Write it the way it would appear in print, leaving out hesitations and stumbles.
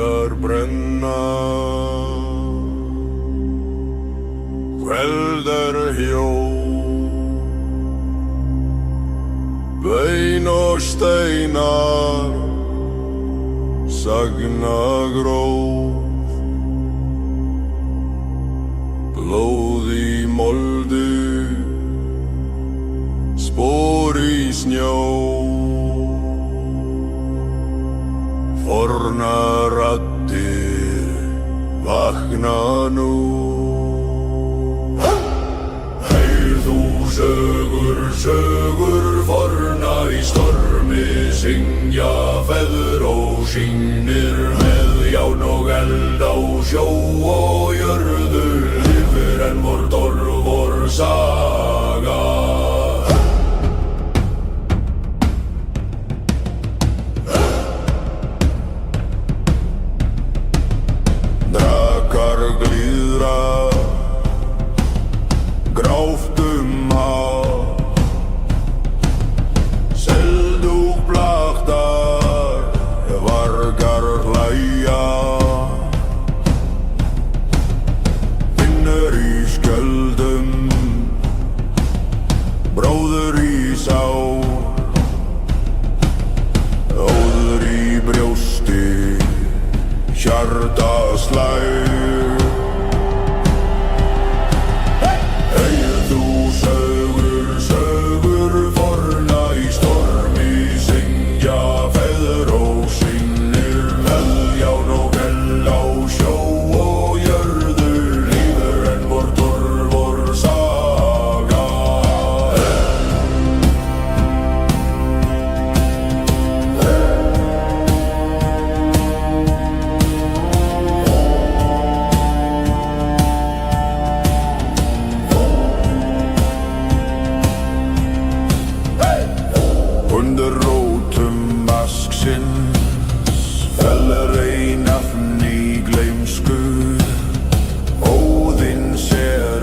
eldar brenna, kveldar hjó, bein og steinar, sagnagróf, blóð í moldu, spor í snjó, forna raddir vakna nú. Heyr þú sögur, sögur forna í stormi, syngja feður og sýnir með járn og eld á sjó og jörðu lifir enn vor torfur saga. Drakar glíðra, grátt haf, seldúk blaktar, vargar hlæja, finnur í skjöldum, bróður í sár, óður í brjósti, hjarta slær. Heyr þú sögur, sögur forna í stormi, syngja feður og sýnir með járn og eld á sjó og jörðu lifir enn vor torfur saga. Undir rótum asksins fellir ein nafn í gleymsku, Óðinn sér